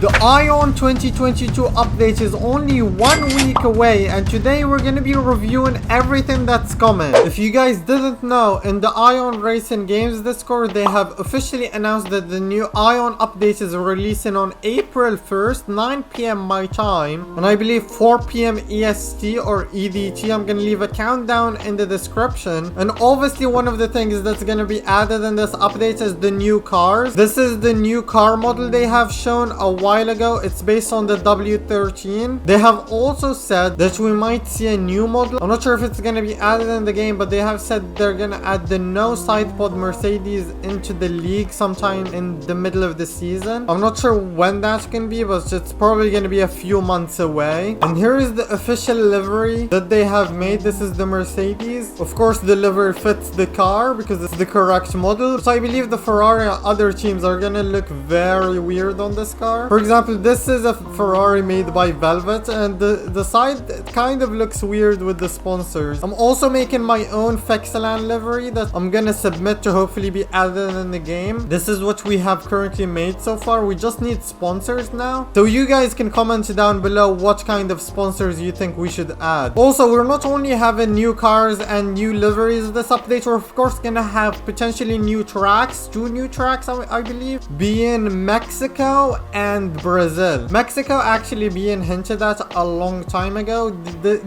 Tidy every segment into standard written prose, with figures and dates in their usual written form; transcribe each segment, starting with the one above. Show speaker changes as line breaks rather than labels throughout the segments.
The Ion 2022 update is only 1 week away, and today we're gonna be reviewing everything that's coming. If you guys didn't know, in the Ion Racing Games Discord, they have officially announced that the new Ion update is releasing on April 1st, 9 p.m. my time, and I believe 4 p.m. EST or EDT. I'm gonna leave a countdown in the description. And obviously one of the things that's gonna be added in this update is the new cars. This is the new car model they have shown a while ago. It's based on the W13. They have also said that we might see a new model. I'm not sure if it's gonna be added in the game, but they have said they're gonna add the no side pod Mercedes into the league sometime in the middle of the season. I'm not sure when that's gonna be, but it's probably gonna be a few months away. And here is the official livery that they have made. This is the Mercedes. Of course, the livery fits the car because it's the correct model. So I believe the Ferrari and other teams are gonna look very weird on this car. For example, this is a Ferrari made by Velvet, and the side kind of looks weird with the sponsors. I'm also making my own Fexalan livery that I'm gonna submit to hopefully be added in the game. This is what we have currently made so far. We just need sponsors now. So you guys can comment down below what kind of sponsors you think we should add. Also, we're not only having new cars and new liveries this update, we're of course gonna have potentially new tracks, 2 new tracks I believe, being Mexico and Brazil. Mexico actually being hinted at a long time ago.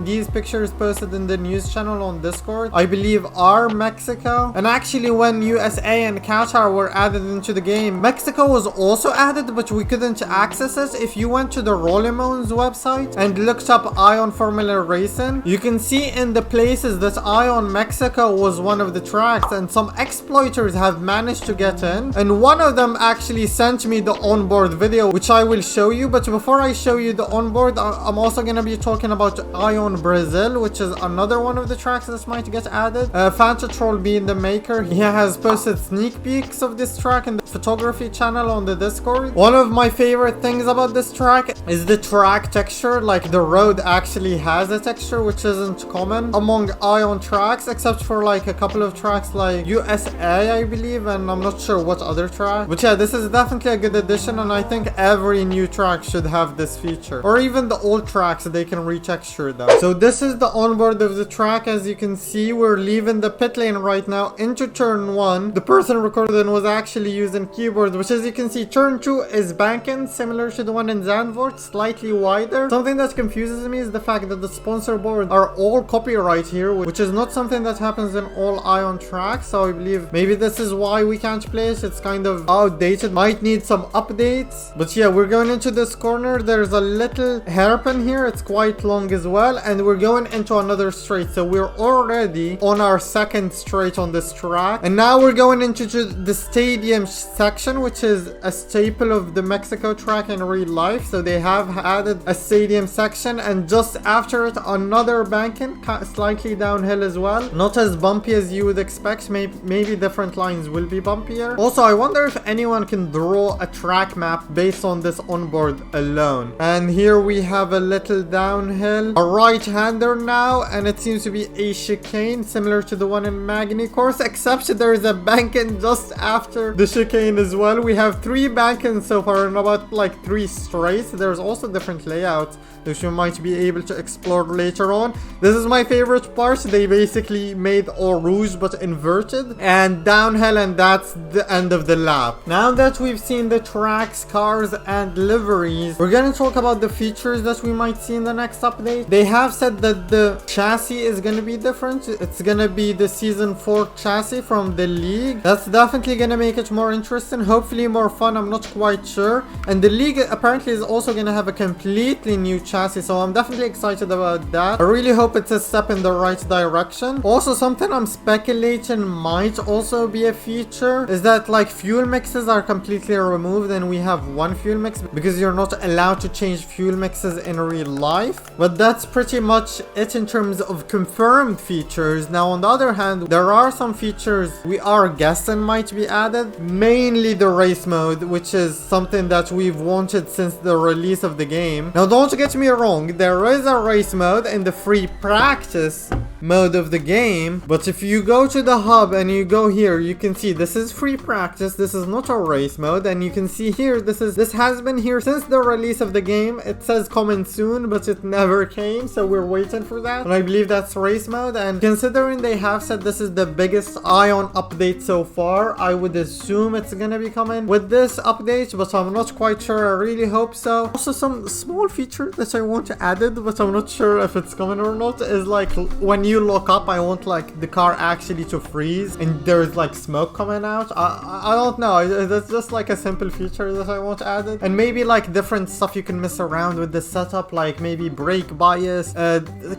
These pictures posted in the news channel on Discord, I believe, are Mexico. And actually when USA and Qatar were added into the game, Mexico was also added, but we couldn't access it. If you went to the Rolemon's website and looked up Ion Formula Racing, you can see in the places that Ion Mexico was one of the tracks, and some exploiters have managed to get in, and one of them actually sent me the onboard video, which I will show you. But before I show you the onboard, I'm also going to be talking about Ion Brazil, which is another one of the tracks that might get added. Fantatroll being the maker, he has posted sneak peeks of this track in the photography channel on the Discord. One of my favorite things about this track is the track texture. Like, the road actually has a texture which isn't common among Ion tracks, except for like a couple of tracks like USA, I believe, and I'm not sure what other track. But yeah, this is definitely a good addition, and I think every new track should have this feature, or even the old tracks, they can retexture them. So this is the onboard of the track. As you can see, we're leaving the pit lane right now into turn 1. The person recording was actually using keyboard, which, as you can see, turn 2 is banking, similar to the one in Zandvoort, slightly wider. Something that confuses me is the fact that the sponsor boards are all copyright here, which is not something that happens in all Ion tracks. So I believe maybe this is why we can't play it. It's kind of outdated, might need some updates. But yeah, we're going into this corner. There's a little hairpin here, it's quite long as well, and we're going into another straight. So we're already on our second straight on this track, and now we're going into the stadium section, which is a staple of the Mexico track in real life. So they have added a stadium section, and just after it another banking, slightly downhill as well, not as bumpy as you would expect. Maybe different lines will be bumpier. Also, I wonder if anyone can draw a track map based on this onboard alone. And here we have a little downhill, a right-hander now, and it seems to be a chicane similar to the one in Magny Course, except there is a banking just after the chicane as well. We have 3 bankings so far and about like 3 straights. There's also different layouts which you might be able to explore later on. This is my favorite part. They basically made Eau Rouge but inverted and downhill, and that's the end of the lap. Now that we've seen the tracks, cars, and liveries, we're gonna talk about the features that we might see in the next update. They have said that the chassis is gonna be different. It's gonna be the season 4 chassis from the league. That's definitely gonna make it more interesting, hopefully more fun. I'm not quite sure. And the league apparently is also gonna have a completely new chassis, so I'm definitely excited about that. I really hope it's a step in the right direction. Also, something I'm speculating might also be a feature is that like fuel mixes are completely removed and we have one fuel mix, because you're not allowed to change fuel mixes in real life. But that's pretty much it in terms of confirmed features. Now on the other hand, there are some features we are guessing might be added, mainly the race mode, which is something that we've wanted since the release of the game. Now don't get me wrong, there is a race mode in the free practice mode of the game. But if you go to the hub and you go here, you can see this is free practice. This is not a race mode. And you can see here, this has been here since the release of the game. It says coming soon, but it never came. So we're waiting for that. And I believe that's race mode. And considering they have said this is the biggest Ion update so far, I would assume it's gonna be coming with this update, but I'm not quite sure. I really hope so. Also, some small feature that I want added, but I'm not sure if it's coming or not, is like when you look up, I want like the car actually to freeze and there's like smoke coming out. I don't know. That's just like a simple feature that I want added. And maybe like different stuff you can mess around with the setup, like maybe brake bias,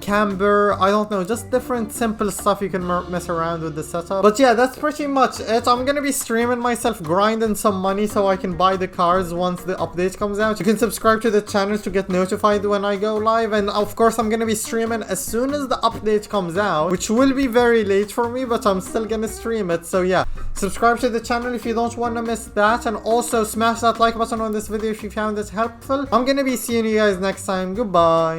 camber, I don't know, just different simple stuff you can mess around with the setup. But yeah, that's pretty much it. I'm gonna be streaming myself grinding some money so I can buy the cars once the update comes out. You can subscribe to the channel to get notified when I go live, and of course I'm gonna be streaming as soon as the update comes out, which will be very late for me, but I'm still gonna stream it. So yeah, subscribe to the channel if you don't want to miss that, and also smash that like button on this video if you found it helpful. I'm gonna be seeing you guys next time. Goodbye.